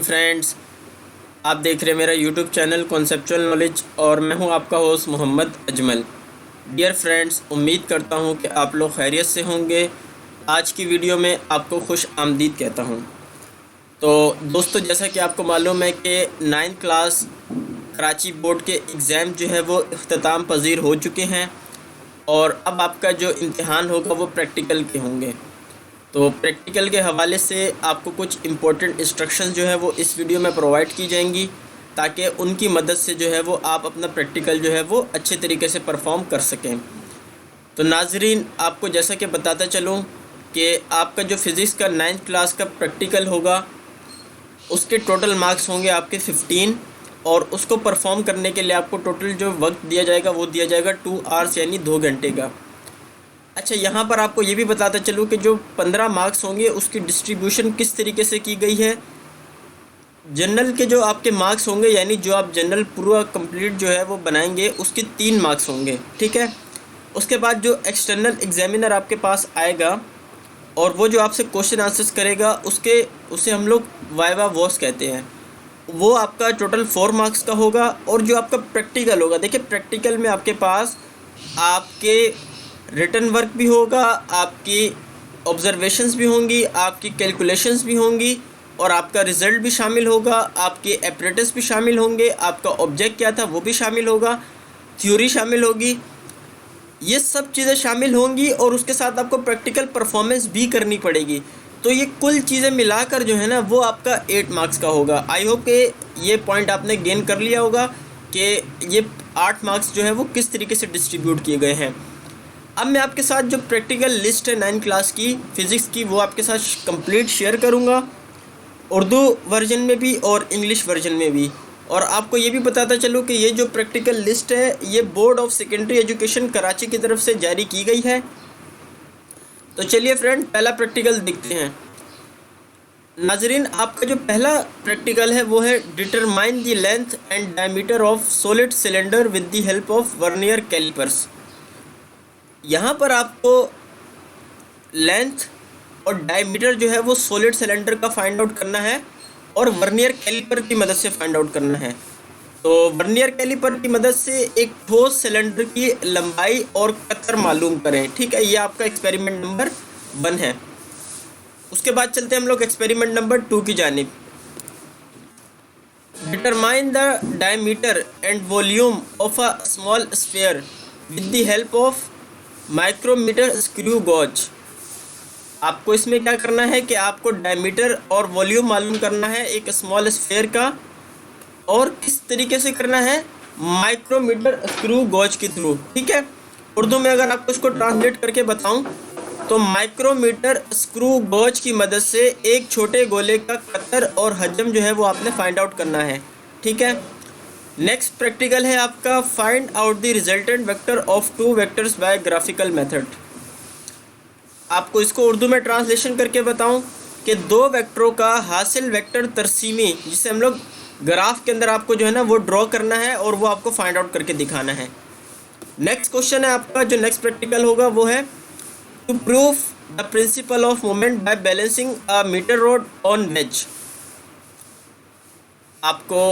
Friends, आप देख रहे हैं मेरा यूट्यूब चैनल कॉन्सेप्चुअल नॉलेज और मैं हूं आपका host Mohammad Ajmal. Dear friends, उम्मीद करता हूं कि आप लोग खैरियत से होंगे। आज की वीडियो में आपको खुश आमदीद कहता हूं। तो दोस्तों, जैसा कि आपको मालूम है कि 9th क्लास कराची बोर्ड के एग्ज़ाम जो है वो इख्तिताम पजीर हो चुके हैं और अब आपका जो इम्तिहान होगा वो प्रैक्टिकल के होंगे। तो प्रैक्टिकल के हवाले से आपको कुछ इम्पोर्टेंट इंस्ट्रक्शंस जो है वो इस वीडियो में प्रोवाइड की जाएंगी ताकि उनकी मदद से जो है वो आप अपना प्रैक्टिकल जो है वो अच्छे तरीके से परफॉर्म कर सकें। तो नाजरीन, आपको जैसा कि बताता चलूँ कि आपका जो फ़िज़िक्स का 9th क्लास का प्रैक्टिकल होगा उसके टोटल मार्क्स होंगे आपके 15 और उसको परफॉर्म करने के लिए आपको टोटल जो वक्त दिया जाएगा वो दिया जाएगा 2 आवर्स यानी 2 घंटे का। अच्छा, यहाँ पर आपको ये भी बताता चलूँ कि जो 15 मार्क्स होंगे उसकी डिस्ट्रीब्यूशन किस तरीके से की गई है। जनरल के जो आपके मार्क्स होंगे यानी जो आप जनरल पूरा कंप्लीट जो है वो बनाएंगे उसके 3 मार्क्स होंगे, ठीक है। उसके बाद जो एक्सटर्नल एग्जामिनर आपके पास आएगा और वो जो आपसे क्वेश्चन आंसर्स करेगा उसे हम लोग वाइवा वॉस कहते हैं। वो आपका टोटल 4 मार्क्स का होगा। और जो आपका प्रैक्टिकल होगा, देखिए प्रैक्टिकल में आपके पास आपके रिटन वर्क भी होगा, आपकी ऑब्जर्वेशंस भी होंगी, आपकी कैलकुलेशंस भी होंगी और आपका रिज़ल्ट भी शामिल होगा, आपके एपरेटस भी शामिल होंगे, आपका ऑब्जेक्ट क्या था वो भी शामिल होगा, थ्योरी शामिल होगी, ये सब चीज़ें शामिल होंगी और उसके साथ आपको प्रैक्टिकल परफॉर्मेंस भी करनी पड़ेगी। तो ये कुल चीज़ें मिलाकर जो है ना वो आपका 8 मार्क्स का होगा। आई होप कि ये पॉइंट आपने गेन कर लिया होगा कि ये 8 मार्क्स जो है वो किस तरीके से डिस्ट्रीब्यूट किए गए हैं। अब मैं आपके साथ जो प्रैक्टिकल लिस्ट है 9th क्लास की फ़िज़िक्स की वो आपके साथ कंप्लीट शेयर करूँगा, उर्दू वर्जन में भी और इंग्लिश वर्जन में भी। और आपको ये भी बताता चलूँ कि ये जो प्रैक्टिकल लिस्ट है ये board of secondary education Karachi की तरफ से जारी की गई है। तो चलिए फ्रेंड, पहला प्रैक्टिकल देखते हैं। नाजरीन, आपका जो पहला प्रैक्टिकल है वो है determine the length and diameter of solid cylinder with the help of vernier callipers. यहाँ पर आपको लेंथ और डायमीटर जो है वो सॉलिड सिलेंडर का फाइंड आउट करना है और वर्नियर कैलिपर की मदद से फाइंड आउट करना है। तो वर्नियर कैलिपर की मदद से एक ठोस सिलेंडर की लंबाई और कतर मालूम करें, ठीक है। ये आपका एक्सपेरिमेंट नंबर 1 है। उसके बाद चलते हैं हम लोग एक्सपेरिमेंट नंबर 2 की जानिब। Determine the diameter and volume of a small sphere with the help of micrometer screw gauge. आपको इसमें क्या करना है कि आपको डायमीटर और वॉल्यूम मालूम करना है एक स्मॉल स्फीयर का, और किस तरीके से करना है, माइक्रोमीटर स्क्रू गॉज के थ्रू, ठीक है। उर्दू में अगर आपको इसको ट्रांसलेट करके बताऊं तो माइक्रोमीटर स्क्रू गॉज की मदद से एक छोटे गोले का कतर और हजम जो है वो आपने फाइंड आउट करना है, ठीक है। नेक्स्ट प्रैक्टिकल है आपका find out the resultant vector of 2 vectors bye graphical method. आपको इसको उर्दू में ट्रांसलेशन करके बताऊं कि 2 वेक्टरों का हासिल वेक्टर तरसीमी, जिसे हम लोग ग्राफ के अंदर आपको जो है ना वो ड्रॉ करना है और वो आपको फाइंड आउट करके दिखाना है। नेक्स्ट क्वेश्चन है आपका, जो नेक्स्ट प्रैक्टिकल होगा वो है to prove the principle of moment by balancing a metre rod on wedge. आपको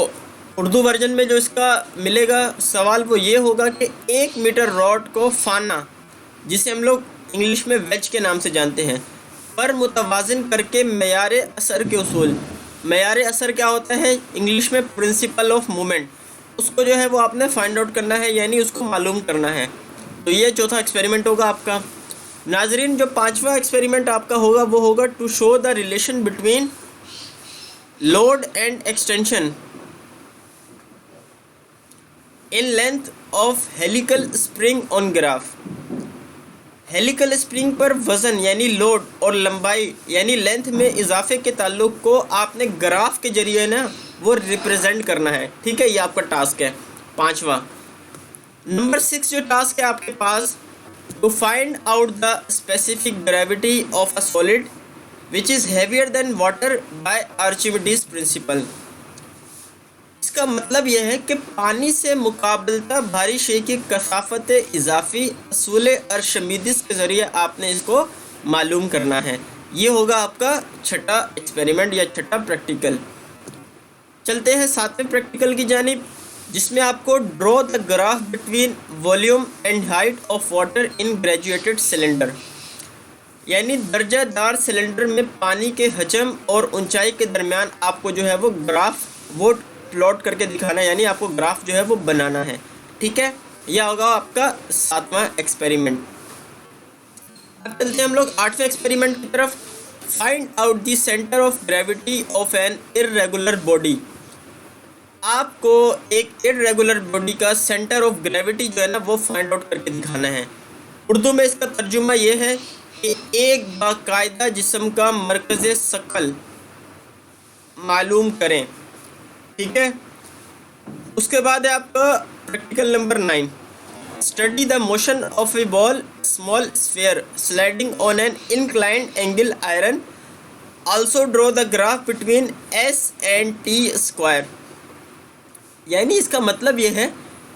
उर्दू वर्जन में जो इसका मिलेगा सवाल वो ये होगा कि 1 मीटर रॉड को फाना, जिसे हम लोग इंग्लिश में वेज के नाम से जानते हैं, पर मुतवाज़िन करके मेयार असर के उसूल। मेयार असर क्या होता है इंग्लिश में, प्रिंसिपल ऑफ मूवमेंट, उसको जो है वो आपने फाइंड आउट करना है यानी उसको मालूम करना है। तो ये चौथा एक्सपेरिमेंट होगा आपका। नाजरीन, जो 5वां एक्सपेरिमेंट आपका होगा वो होगा to show the relation between load and extension in length of helical spring on graph. Helical spring पर वज़न यानी लोड और लंबाई यानी लेंथ में इजाफे के ताल्लुक को आपने ग्राफ के जरिए ना वो रिप्रेजेंट करना है, ठीक है। ये आपका टास्क है 5वां। नंबर 6 जो टास्क है आपके पास, to find out the specific gravity of a solid which is heavier than water by Archimedes principle. इसका मतलब यह है कि पानी से मुकाबलता भारी शे की कसाफत इजाफी असूल अर्शमीदिस के ज़रिए आपने इसको मालूम करना है। ये होगा आपका छठा एक्सपेरिमेंट या छठा प्रैक्टिकल। चलते हैं 7वें प्रैक्टिकल की जानिब, जिसमें आपको draw the graph between volume and height of water in graduated cylinder, यानी दर्जादार सिलेंडर में पानी के हजम और ऊंचाई के दरमियान आपको जो है वो ग्राफ वो प्लॉट करके दिखाना है, यानी आपको ग्राफ जो है वो बनाना है। ठीक है, यह होगा आपका 7वां एक्सपेरिमेंट। अब चलते हैं हम लोग 8वें एक्सपेरिमेंट की तरफ। Find out the centre of gravity of an irregular body. आपको एक इर्रेगुलर बॉडी का सेंटर ऑफ ग्रेविटी जो है ना वो फाइंड आउट करके दिखाना है। उर्दू में इसका तर्जुमा ये है कि एक बाकायदा जिस्म का मरकज़ सकल मालूम करें। ठीक है, उसके बाद है आपका practical number 9। Study the motion of A ball small sphere sliding on an inclined angle iron, also draw the graph between S and T square. यानी इसका मतलब ये है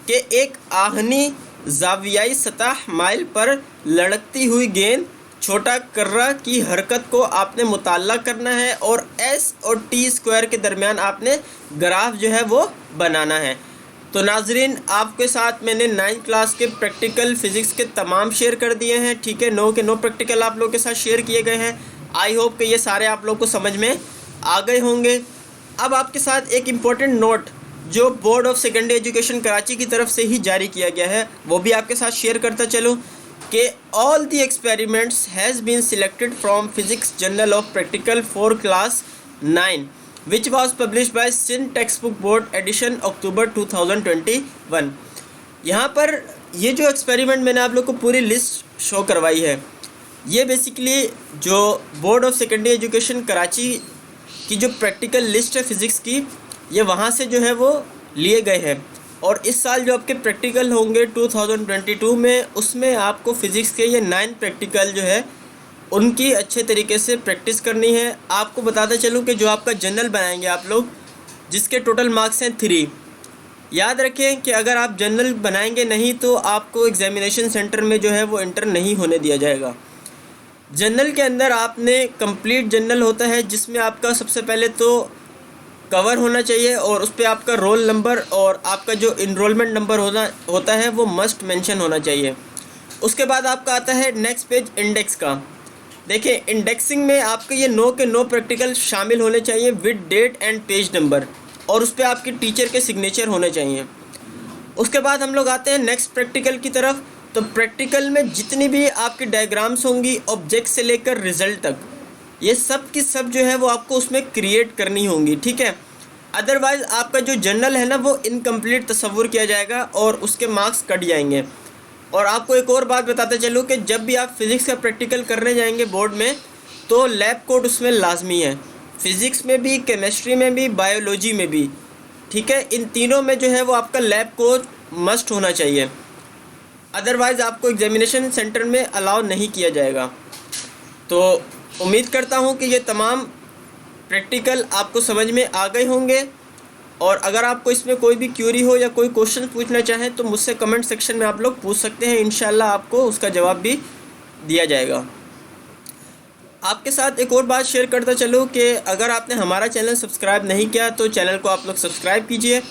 कि एक आहनी जावियाई सतह माइल पर लड़कती हुई गेंद छोटा कर्रा की हरकत को आपने मुताला करना है और S और T स्क्वायर के दरमियान आपने ग्राफ जो है वो बनाना है। तो नाजरीन, आपके साथ मैंने 9th क्लास के प्रैक्टिकल फ़िज़िक्स के तमाम शेयर कर दिए हैं। ठीक है, 9 के 9 प्रैक्टिकल आप लोगों के साथ शेयर किए गए हैं। आई होप कि ये सारे आप लोग को समझ में आ गए होंगे। अब आपके साथ एक इम्पोर्टेंट नोट जो board of secondary education Karachi की तरफ से ही जारी किया गया है वो भी आपके साथ शेयर करता चलूँ कि all the experiments has been selected from physics journal of practical for class 9 which was published by Sindh text book board edition October 2021। यहाँ पर ये जो एक्सपेरिमेंट मैंने आप लोग को पूरी लिस्ट शो करवाई है, ये बेसिकली जो board of secondary education Karachi की जो प्रैक्टिकल लिस्ट है फ़िज़िक्स की, ये वहाँ से जो है वो लिए गए हैं। और इस साल जो आपके प्रैक्टिकल होंगे 2022 में, उसमें आपको फ़िज़िक्स के ये 9 प्रैक्टिकल जो है उनकी अच्छे तरीके से प्रैक्टिस करनी है। आपको बताता चलूँ कि जो आपका जनरल बनाएंगे आप लोग, जिसके टोटल मार्क्स हैं 3, याद रखें कि अगर आप जनरल बनाएंगे नहीं तो आपको एग्ज़ामिनेशन सेंटर में जो है वो इंटर नहीं होने दिया जाएगा। जनरल के अंदर आपने कंप्लीट जनरल होता है जिसमें आपका सबसे पहले तो कवर होना चाहिए और उस पर आपका रोल नंबर और आपका जो इनरोलमेंट नंबर होता है वो मस्ट मेंशन होना चाहिए। उसके बाद आपका आता है नेक्स्ट पेज इंडेक्स का। देखिए, इंडेक्सिंग में आपके ये 9 के 9 प्रैक्टिकल शामिल होने चाहिए with date and page number, और उस पर आपके टीचर के सिग्नेचर होने चाहिए। उसके बाद हम लोग आते हैं नेक्स्ट प्रैक्टिकल की तरफ। तो प्रैक्टिकल में जितनी भी आपकी डायग्राम्स होंगी ऑब्जेक्ट से लेकर रिज़ल्ट तक, ये सब की सब जो है वो आपको उसमें क्रिएट करनी होंगी। ठीक है, अदरवाइज़ आपका जो जर्नल है ना वो इनकम्प्लीट तस्वुर किया जाएगा और उसके मार्क्स कट जाएंगे। और आपको एक और बात बताते चलूँ कि जब भी आप फिज़िक्स का प्रैक्टिकल करने जाएंगे बोर्ड में तो लैब कोट उसमें लाजमी है, फ़िज़िक्स में भी, केमिस्ट्री में भी, बायोलॉजी में भी। ठीक है, इन तीनों में जो है वो आपका लैब कोट मस्ट होना चाहिए, अदरवाइज़ आपको एग्जामिनेशन सेंटर में अलाउ नहीं किया जाएगा। तो उम्मीद करता हूँ कि ये तमाम प्रैक्टिकल आपको समझ में आ गए होंगे, और अगर आपको इसमें कोई भी क्यूरी हो या कोई क्वेश्चन पूछना चाहें तो मुझसे कमेंट सेक्शन में आप लोग पूछ सकते हैं। इंशाल्लाह आपको उसका जवाब भी दिया जाएगा। आपके साथ एक और बात शेयर करता चलूँ कि अगर आपने हमारा चैनल सब्सक्राइब नहीं किया तो चैनल को आप लोग सब्सक्राइब कीजिए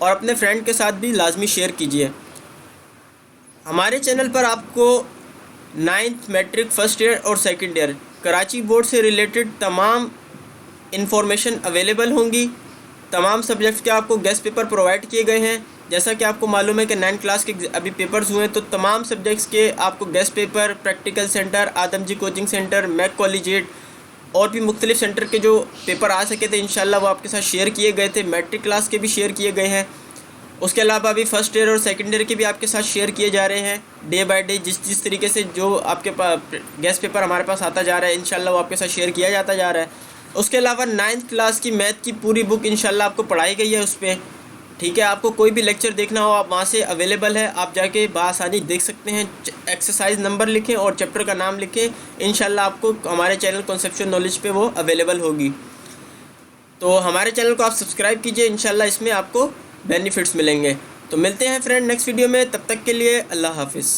और अपने फ्रेंड के साथ भी लाजमी शेयर कीजिए। हमारे चैनल पर आपको 9th मैट्रिक फर्स्ट ईयर और सेकेंड ईयर कराची बोर्ड से रिलेटेड तमाम इंफॉर्मेशन अवेलेबल होंगी। तमाम सब्जेक्ट्स के आपको गेस्ट पेपर प्रोवाइड किए गए हैं। जैसा कि आपको मालूम है कि 9th क्लास के अभी पेपर्स हुए हैं, तो तमाम सब्जेक्ट्स के आपको guess paper, practical centre, Adamjee coaching centre, Mac collegiate और भी मुख्तलिफ सेंटर के जो पेपर आ सके थे इंशाल्लाह वो आपके साथ शेयर किए गए थे। मैट्रिक क्लास के भी शेयर किए गए हैं। उसके अलावा अभी फर्स्ट ईयर और सेकेंड ईयर के भी आपके साथ शेयर किए जा रहे हैं डे बाय डे। जिस तरीके से जो आपके पास गेस्ट पेपर हमारे पास आता जा रहा है इंशाल्लाह वो आपके साथ शेयर किया जाता जा रहा है। उसके अलावा 9th क्लास की मैथ की पूरी बुक इंशाल्लाह आपको पढ़ाई गई है उस पर। ठीक है, आपको कोई भी लेक्चर देखना हो आप वहाँ से अवेलेबल है, आप जाके बआसानी देख सकते हैं। एक्सरसाइज नंबर लिखें और चैप्टर का नाम लिखें, इंशाल्लाह आपको हमारे चैनल कॉन्सेप्चुअल नॉलेज पे वो अवेलेबल होगी। तो हमारे चैनल को आप सब्सक्राइब कीजिए, इंशाल्लाह इसमें आपको बेनिफिट्स मिलेंगे। तो मिलते हैं फ्रेंड नेक्स्ट वीडियो में, तब तक के लिए अल्लाह हाफिज़।